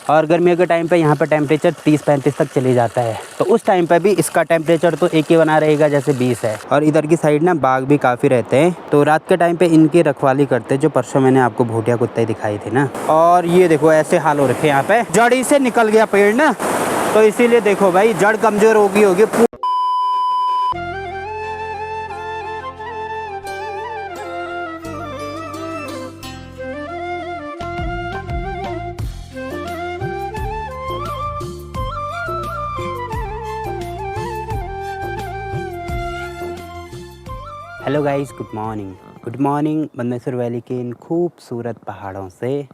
और गर्मियों के टाइम पे यहाँ पे टेम्परेचर 30-35 तक चले जाता है। तो उस टाइम पे भी इसका टेम्परेचर तो एक ही बना रहेगा जैसे 20 है। और इधर की साइड ना बाघ भी काफ़ी रहते हैं, तो रात के टाइम पे इनकी रखवाली करते हैं, जो परसों मैंने आपको भूटिया कुत्ते दिखाई थे ना। और ये देखो ऐसे हाल हो रखे यहाँ पे, जड़ से निकल गया पेड़ ना, तो इसीलिए देखो भाई जड़ कमज़ोर होगी। Hello guys, good morning Bandeshwar valley के इन खूबसूरत पहाड़ों से,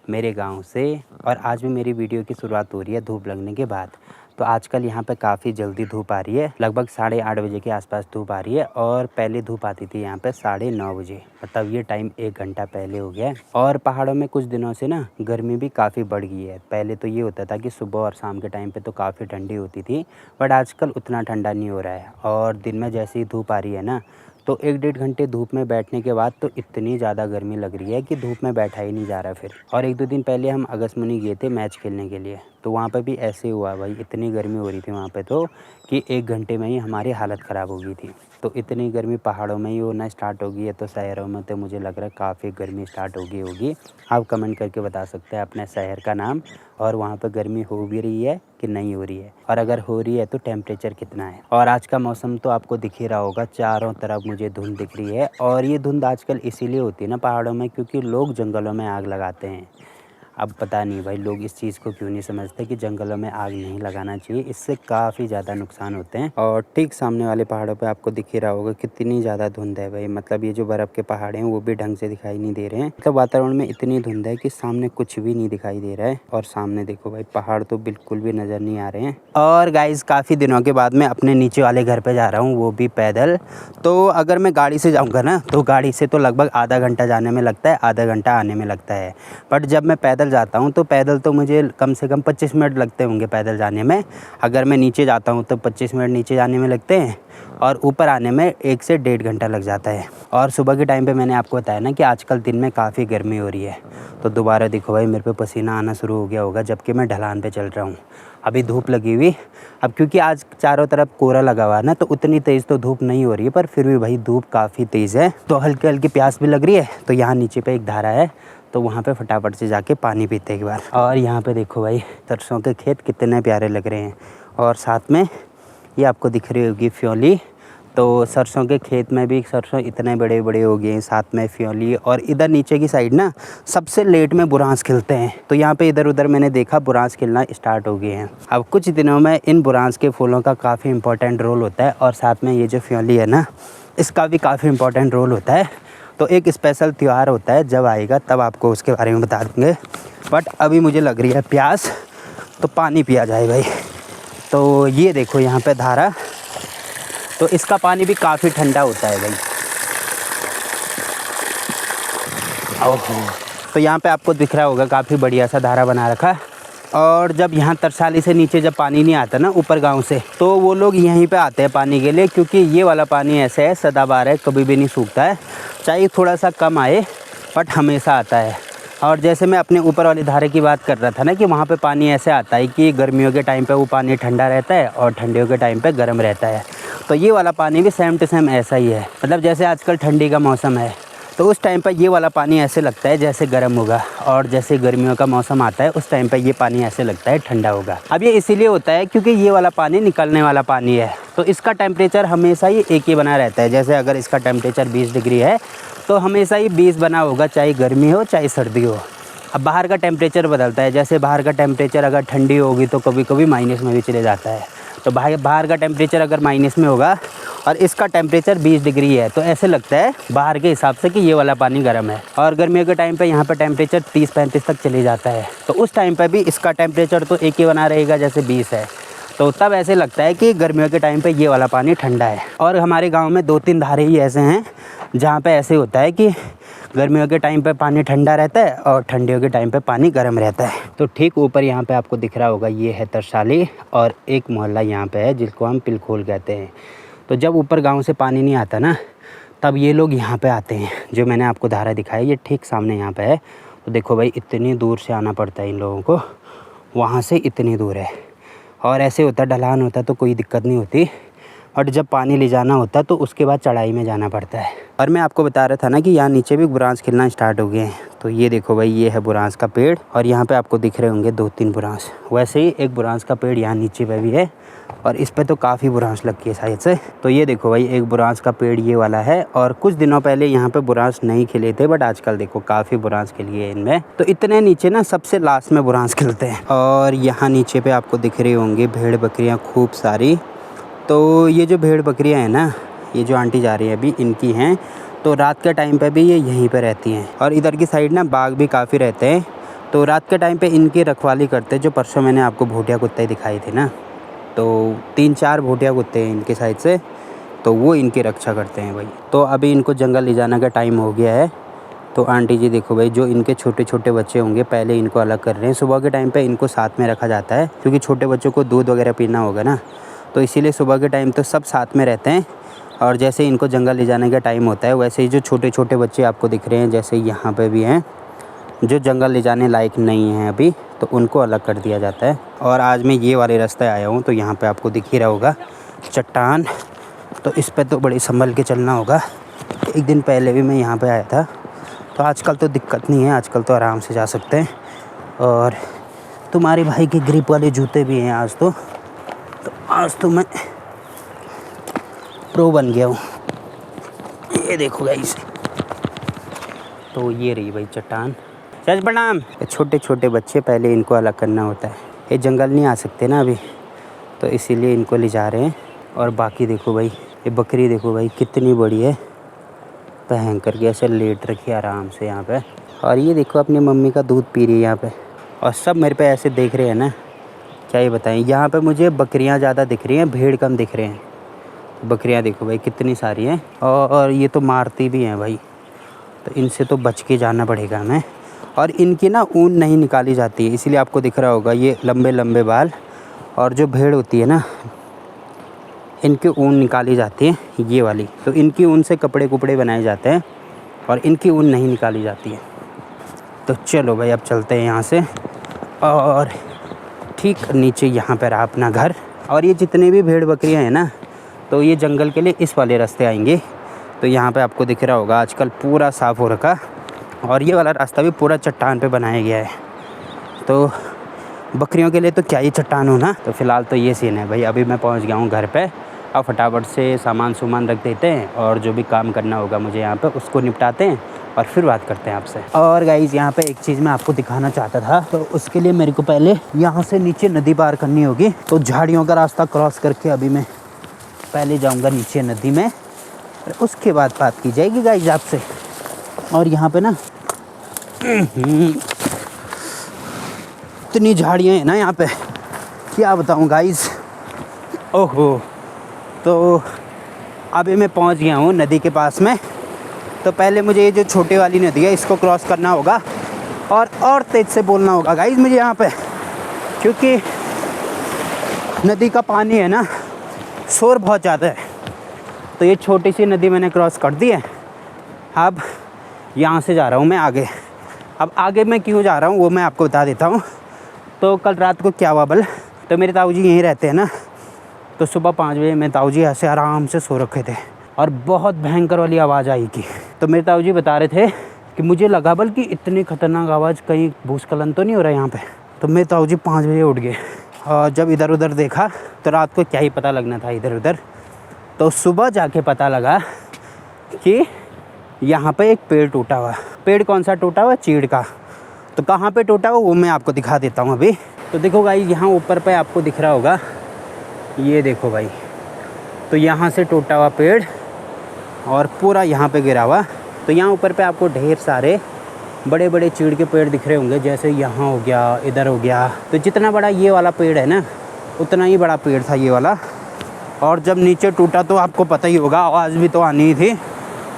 मेरे गांव से। और आज भी मेरी वीडियो की शुरुआत हो रही है धूप लगने के बाद। तो आजकल यहाँ पे काफ़ी जल्दी धूप आ रही है, लगभग 8:30 बजे के आसपास धूप आ रही है। और पहले धूप आती थी यहाँ पे 9:30 बजे, मतलब ये टाइम 1 घंटा पहले हो गया है। और पहाड़ों में कुछ दिनों से ना गर्मी भी काफ़ी बढ़ गई है। पहले तो ये होता था कि सुबह और शाम के टाइम पे तो काफ़ी ठंडी होती थी, बट आजकल उतना ठंडा नहीं हो रहा है। और दिन में जैसे ही धूप आ रही है ना, तो 1-1.5 घंटे धूप में बैठने के बाद तो इतनी ज़्यादा गर्मी लग रही है कि धूप में बैठा ही नहीं जा रहा फिर। और 1-2 दिन पहले हम अगस्मुनी गए थे मैच खेलने के लिए, तो वहाँ पे भी ऐसे हुआ भाई, इतनी गर्मी हो रही थी वहाँ पे तो कि 1 घंटे में ही हमारी हालत ख़राब हो गई थी। तो इतनी गर्मी पहाड़ों में ही होना स्टार्ट हो गई है, तो शहरों में तो मुझे लग रहा है काफ़ी गर्मी स्टार्ट हो गई होगी। आप कमेंट करके बता सकते हैं अपने शहर का नाम, और वहाँ पे गर्मी हो भी रही है कि नहीं हो रही है, और अगर हो रही है तो टेम्परेचर कितना है। और आज का मौसम तो आपको दिख ही रहा होगा, चारों तरफ मुझे धुंध दिख रही है। और ये धुंध आजकल इसीलिए होती है ना पहाड़ों में, क्योंकि लोग जंगलों में आग लगाते हैं। अब पता नहीं भाई लोग इस चीज़ को क्यों नहीं समझते कि जंगलों में आग नहीं लगाना चाहिए, इससे काफ़ी ज़्यादा नुकसान होते हैं। और ठीक सामने वाले पहाड़ों पे आपको दिख ही रहा होगा कितनी ज़्यादा धुंध है भाई, मतलब ये जो बर्फ़ के पहाड़ हैं वो भी ढंग से दिखाई नहीं दे रहे हैं। मतलब वातावरण में इतनी धुंध है कि सामने कुछ भी नहीं दिखाई दे रहा है। और सामने देखो भाई पहाड़ तो बिल्कुल भी नज़र नहीं आ रहे हैं। और गाइज़ काफ़ी दिनों के बाद मैं अपने नीचे वाले घर पर जा रहा हूँ, वो भी पैदल। तो अगर मैं गाड़ी से जाऊँगा ना, तो गाड़ी से तो लगभग आधा घंटा जाने में लगता है, आधा घंटा आने में लगता है। बट जब मैं पैदल जाता हूँ तो पैदल तो मुझे कम से कम 25 मिनट लगते होंगे पैदल जाने में। अगर मैं नीचे जाता हूँ तो 25 मिनट नीचे जाने में लगते हैं, और ऊपर आने में 1 से 1.5 घंटा लग जाता है। और सुबह के टाइम पे मैंने आपको बताया ना कि आजकल दिन में काफ़ी गर्मी हो रही है, तो दोबारा देखो भाई मेरे पे पसीना आना शुरू हो गया होगा, जबकि मैं ढलान पे चल रहा हूँ। अभी धूप लगी हुई, अब क्योंकि आज चारों तरफ कोहरा लगा हुआ है ना, तो उतनी तेज़ तो धूप नहीं हो रही है, पर फिर भी भाई धूप काफ़ी तेज़ है। तो हल्की हल्की प्यास भी लग रही है। तो यहाँ नीचे पे एक धारा है, तो वहाँ पे फटाफट से जाके पानी पीते एक बार। और यहाँ पे देखो भाई सरसों के खेत कितने प्यारे लग रहे हैं। और साथ में ये आपको दिख रही होगी फ्योली, तो सरसों के खेत में भी सरसों इतने बड़े बड़े हो गए हैं, साथ में फ्योली। और इधर नीचे की साइड ना सबसे लेट में बुरांस खिलते हैं, तो यहाँ पे इधर उधर मैंने देखा बुरांस खिलना स्टार्ट हो गए हैं। अब कुछ दिनों में इन बुरांस के फूलों का काफ़ी इंपॉर्टेंट रोल होता है। और साथ में ये जो फ्योली है ना, इसका भी काफ़ी इंपॉर्टेंट रोल होता है। तो एक स्पेशल त्यौहार होता है, जब आएगा तब आपको उसके बारे में बता देंगे। बट अभी मुझे लग रही है प्यास, तो पानी पिया जाए भाई। तो ये देखो यहाँ पे धारा, तो इसका पानी भी काफ़ी ठंडा होता है भाई। ओहो, तो यहाँ पे आपको दिख रहा होगा काफ़ी बढ़िया सा धारा बना रखा है। और जब यहाँ तरसाली से नीचे जब पानी नहीं आता ना ऊपर गांव से, तो वो लोग यहीं पे आते हैं पानी के लिए, क्योंकि ये वाला पानी ऐसे है सदाबहार है, कभी भी नहीं सूखता है, चाहे थोड़ा सा कम आए बट हमेशा आता है। और जैसे मैं अपने ऊपर वाली धारे की बात कर रहा था ना, कि वहाँ पे पानी ऐसे आता है कि गर्मियों के टाइम पे वो पानी ठंडा रहता है और ठंडियों के टाइम पे गर्म रहता है। तो ये वाला पानी भी सेम टू सेम ऐसा ही है। मतलब जैसे आजकल ठंडी का मौसम है, तो उस टाइम पर ये वाला पानी ऐसे लगता है जैसे गर्म होगा, और जैसे गर्मियों का मौसम आता है उस टाइम पर ये पानी ऐसे लगता है ठंडा होगा। अब ये इसीलिए होता है क्योंकि ये वाला पानी निकलने वाला पानी है, तो इसका टेम्परेचर हमेशा ही एक ही बना रहता है। जैसे अगर इसका टेम्परेचर 20 डिग्री है, तो हमेशा ही 20 बना होगा, चाहे गर्मी हो चाहे सर्दी हो। अब बाहर का टेम्परेचर बदलता है, जैसे बाहर का टेम्परेचर अगर ठंडी होगी तो कभी कभी माइनस में भी चले जाता है। तो बाहर का टेम्परेचर अगर माइनस में होगा और इसका टेम्परेचर 20 डिग्री है, तो ऐसे लगता है बाहर के हिसाब से कि ये वाला पानी गर्म है। और गर्मियों के टाइम पे यहाँ पे टेम्परेचर 30-35 तक चले जाता है, तो उस टाइम पे भी इसका टेम्परेचर तो एक ही बना रहेगा जैसे 20 है। तो तब ऐसे लगता है कि गर्मियों के टाइम पे ये वाला पानी ठंडा है। और हमारे गांव में 2-3 धारे ही ऐसे हैं जहाँ पे ऐसे होता है कि गर्मियों के टाइम पे पानी ठंडा रहता है और ठंडियों के टाइम पे पानी गर्म रहता है। तो ठीक ऊपर यहाँ पे आपको दिख रहा होगा, ये है तरसाली, और एक मोहल्ला यहाँ पे है जिसको हम पिलखोल कहते हैं। तो जब ऊपर गांव से पानी नहीं आता ना, तब ये लोग यहाँ पे आते हैं। जो मैंने आपको धारा दिखाई, ये ठीक सामने यहाँ पे है। तो देखो भाई इतनी दूर से आना पड़ता है इन लोगों को, वहाँ से इतनी दूर है। और ऐसे होता ढलान होता तो कोई दिक्कत नहीं होती, और जब पानी ले जाना होता तो उसके बाद चढ़ाई में जाना पड़ता है। और मैं आपको बता रहा था ना कि यहाँ नीचे भी बुरांस खिलना स्टार्ट हो गए हैं। तो ये देखो भाई, ये है बुरांस का पेड़, और यहाँ पे आपको दिख रहे होंगे 2-3 बुरांस। वैसे ही एक बुरांस का पेड़ यहाँ नीचे पे भी है, और इस पे तो काफ़ी बुरांस लग गई है शायद से। तो ये देखो भाई, एक बुरांस का पेड़ ये वाला है, और कुछ दिनों पहले यहाँ पे बुरांस नहीं खिले थे, बट आजकल देखो काफ़ी बुरांस खिली है इनमें। तो इतने नीचे ना सबसे लास्ट में बुरांस खिलते हैं। और यहाँ नीचे पे आपको दिख रही होंगी भेड़ बकरियाँ खूब सारी। तो ये जो भेड़ बकरियाँ हैं ना, ये जो आंटी जा रही है अभी, इनकी हैं। तो रात के टाइम पे भी ये यहीं पे रहती हैं, और इधर की साइड ना बाघ भी काफ़ी रहते हैं। तो रात के टाइम पे इनकी रखवाली करते हैं। जो परसों मैंने आपको भूटिया कुत्ते दिखाए थे ना, तो 3-4 भूटिया कुत्ते हैं इनके साइड से, तो वो इनकी रक्षा करते हैं भाई। तो अभी इनको जंगल ले जाने का टाइम हो गया है। तो आंटी जी देखो भाई, जो इनके छोटे छोटे बच्चे होंगे पहले इनको अलग कर रहे हैं। सुबह के टाइम पे इनको साथ में रखा जाता है, क्योंकि छोटे बच्चों को दूध वगैरह पीना होगा ना, तो इसीलिए सुबह के टाइम तो सब साथ में रहते हैं। और जैसे इनको जंगल ले जाने का टाइम होता है, वैसे ही जो छोटे छोटे बच्चे आपको दिख रहे हैं, जैसे यहाँ पे भी हैं, जो जंगल ले जाने लायक नहीं हैं अभी, तो उनको अलग कर दिया जाता है। और आज मैं ये वाले रास्ते आया हूँ, तो यहाँ पे आपको दिख ही रहा होगा चट्टान, तो इस पे तो बड़ी संभल के चलना होगा। एक दिन पहले भी मैं यहाँ पे आया था, तो आजकल तो दिक्कत नहीं है, आजकल तो आराम से जा सकते हैं। और तुम्हारे भाई के ग्रिप वाले जूते भी हैं आज तो आज तो मैं प्रो बन गया हूँ। ये देखो गाइस, तो ये रही भाई चट्टान। सच प्रणाम। छोटे छोटे बच्चे, पहले इनको अलग करना होता है। ये जंगल नहीं आ सकते ना अभी, तो इसीलिए इनको ले जा रहे हैं। और बाकी देखो भाई, ये बकरी देखो भाई कितनी बड़ी है, पहन करके ऐसे लेट रखी है आराम से यहाँ पे। और ये देखो अपनी मम्मी का दूध पी रही है यहाँ पे, और सब मेरे पे ऐसे देख रहे हैं ना, क्या ये बताएं। यहाँ पे मुझे बकरियाँ ज़्यादा दिख रही हैं, भेड़ कम दिख रहे हैं। बकरियाँ देखो भाई कितनी सारी हैं, और ये तो मारती भी हैं भाई, तो इनसे तो बच के जाना पड़ेगा हमें। और इनकी ना ऊन नहीं निकाली जाती है, इसीलिए आपको दिख रहा होगा ये लंबे लंबे बाल। और जो भेड़ होती है ना, इनकी ऊन निकाली जाती है ये वाली, तो इनकी ऊन से कपड़े कुपड़े बनाए जाते हैं, और इनकी ऊन नहीं निकाली जाती है। तो चलो भाई, अब चलते हैं यहाँ से। और ठीक नीचे यहाँ पर रहा अपना घर। और ये जितने भी भेड़ बकरियाँ हैं ना, तो ये जंगल के लिए इस वाले रास्ते आएंगे। तो यहाँ पे आपको दिख रहा होगा आजकल पूरा साफ़ हो रखा, और ये वाला रास्ता भी पूरा चट्टान पे बनाया गया है। तो बकरियों के लिए तो क्या ही चट्टान हो ना। तो फ़िलहाल तो ये सीन है भाई। अभी मैं पहुँच गया हूँ घर पे, अब फटाफट से सामान रख देते हैं, और जो भी काम करना होगा मुझे यहाँ पे उसको निपटाते हैं, और फिर बात करते हैं आपसे। और गाइज़, यहाँ पे एक चीज़ मैं आपको दिखाना चाहता था। तो उसके लिए मेरे को पहले यहाँ से नीचे नदी पार करनी होगी। तो झाड़ियों का रास्ता क्रॉस करके अभी मैं पहले जाऊँगा नीचे नदी में, और उसके बाद बात की जाएगी गाइज़ आपसे। और यहाँ पे ना इतनी झाड़ियाँ हैं ना यहाँ पे, क्या बताऊँ गाइज़। ओहो, तो अभी मैं पहुँच गया हूँ नदी के पास में। तो पहले मुझे ये जो छोटी वाली नदी है इसको क्रॉस करना होगा, और तेज़ से बोलना होगा गाइज़ मुझे यहाँ पे, क्योंकि नदी का पानी है ना, शोर बहुत ज़्यादा है। तो ये छोटी सी नदी मैंने क्रॉस कर दी है। अब यहाँ से जा रहा हूँ मैं आगे। अब आगे मैं क्यों जा रहा हूँ वो मैं आपको बता देता हूँ। तो कल रात को क्या हुआ बल, तो मेरे ताऊ जी यहीं रहते हैं ना, तो सुबह 5 बजे मेरे ताऊ जी ऐसे आराम से सो रखे थे, और बहुत भयंकर वाली आवाज़ आई थी। तो मेरे ताऊ जी बता रहे थे कि मुझे लगा बल कि इतनी ख़तरनाक आवाज़, कहीं भूस्खलन तो नहीं हो रहा यहाँ पे। तो मेरे ताऊ जी 5 बजे उठ गए, और जब इधर उधर देखा तो रात को क्या ही पता लगना था इधर उधर। तो सुबह जाके पता लगा कि यहाँ पे एक पेड़ टूटा हुआ। पेड़ कौन सा टूटा हुआ? चीड़ का। तो कहाँ पे टूटा हुआ वो मैं आपको दिखा देता हूँ अभी। तो देखो भाई, यहाँ ऊपर पे आपको दिख रहा होगा, ये देखो भाई, तो यहाँ से टूटा हुआ पेड़ और पूरा यहाँ पे गिरा हुआ। तो यहाँ ऊपर पे आपको ढेर सारे बड़े बड़े चीड़ के पेड़ दिख रहे होंगे, जैसे यहाँ हो गया, इधर हो गया। तो जितना बड़ा ये वाला पेड़ है ना, उतना ही बड़ा पेड़ था ये वाला। और जब नीचे टूटा तो आपको पता ही होगा, आवाज़ भी तो आनी ही थी।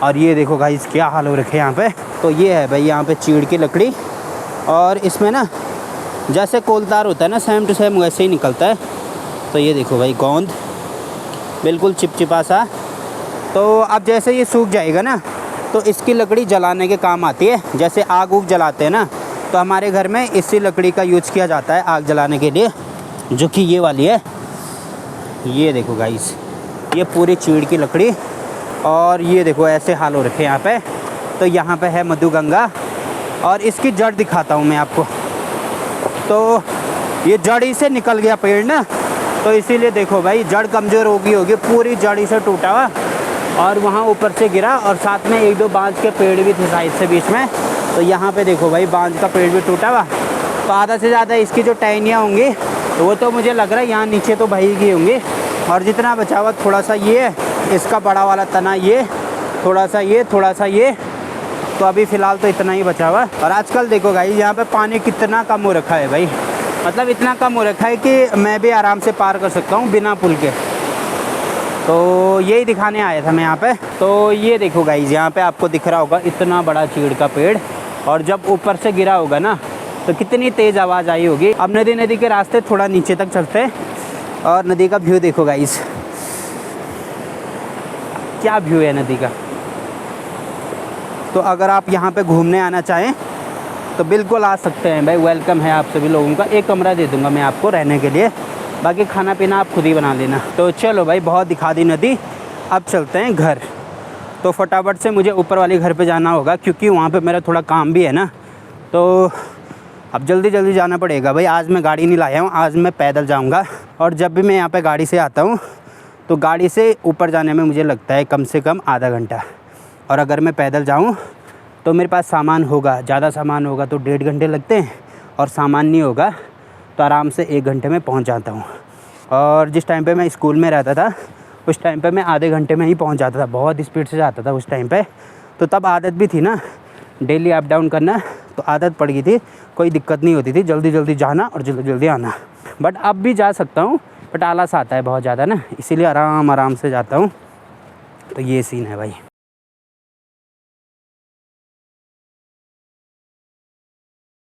और ये देखो गाइस क्या हाल हो रखे यहाँ पे। तो ये है भाई यहाँ पे चीड़ की लकड़ी, और इसमें ना जैसे कोलतार होता है ना, सेम टू सेम वैसे ही निकलता है। तो ये देखो भाई गोंद बिल्कुल चिपचिपा सा। तो अब जैसे ये सूख जाएगा ना, तो इसकी लकड़ी जलाने के काम आती है। जैसे आग उग जलाते हैं ना, तो हमारे घर में इसी लकड़ी का यूज किया जाता है आग जलाने के लिए, जो कि ये वाली है। ये देखो गाइस, ये पूरी चीड़ की लकड़ी, और ये देखो ऐसे हाल हो रखे यहाँ पे। तो यहाँ पे है मधुगंगा, और इसकी जड़ दिखाता हूँ मैं आपको। तो ये जड़ ही से निकल गया पेड़ ना, तो इसीलिए देखो भाई जड़ कमज़ोर होगी, पूरी जड़ ही से टूटा हुआ, और वहाँ ऊपर से गिरा। और साथ में 1-2 बांज के पेड़ भी थे साइड से बीच में। तो यहाँ पे देखो भाई बांज का पेड़ भी टूटा हुआ। तो आधा से ज़्यादा इसकी जो टहनियाँ होंगी तो वो तो मुझे लग रहा है यहाँ नीचे तो बही गई होंगी, और जितना बचा हुआ थोड़ा सा ये, इसका बड़ा वाला तना ये, थोड़ा सा ये, तो अभी फ़िलहाल तो इतना ही बचा हुआ। और आजकल देखो भाई यहाँ पे पानी कितना कम हो रखा है भाई, मतलब इतना कम हो रखा है कि मैं भी आराम से पार कर सकता हूँ बिना पुल के। तो यही दिखाने आया था मैं यहाँ पे। तो ये देखो गाइस, यहाँ पे आपको दिख रहा होगा इतना बड़ा चीड़ का पेड़, और जब ऊपर से गिरा होगा ना तो कितनी तेज़ आवाज़ आई होगी। अब नदी के रास्ते थोड़ा नीचे तक चलते हैं, और नदी का व्यू देखो गाइस, क्या व्यू है नदी का। तो अगर आप यहाँ पे घूमने आना चाहें तो बिल्कुल आ सकते हैं भाई, वेलकम है आप सभी लोगों का। एक कमरा दे दूँगा मैं आपको रहने के लिए, बाकी खाना पीना आप खुद ही बना लेना। तो चलो भाई, बहुत दिखा दी नदी, अब चलते हैं घर। तो फटाफट से मुझे ऊपर वाले घर पे जाना होगा, क्योंकि वहाँ पे मेरा थोड़ा काम भी है ना, तो अब जल्दी जाना पड़ेगा भाई। आज मैं गाड़ी नहीं लाया हूँ, आज मैं पैदल जाऊँगा। और जब भी मैं यहाँ पे गाड़ी से आता हूँ तो गाड़ी से ऊपर जाने में मुझे लगता है कम से कम आधा घंटा, और अगर मैं पैदल जाऊँ तो मेरे पास सामान होगा, ज़्यादा सामान होगा तो 1.5 घंटे लगते हैं, और सामान नहीं होगा तो आराम से 1 घंटे में पहुँच जाता हूँ। और जिस टाइम पे मैं स्कूल में रहता था उस टाइम पे मैं आधे घंटे में ही पहुँच जाता था, बहुत स्पीड से जाता था उस टाइम पे। तो तब आदत भी थी ना डेली अप डाउन करना, तो आदत पड़ गई थी, कोई दिक्कत नहीं होती थी, जल्दी जाना और जल्दी आना। बट अब भी जा सकता हूँ, बट आलस आता है बहुत ज़्यादा ना, इसीलिए आराम से जाता हूँ। तो ये सीन है भाई।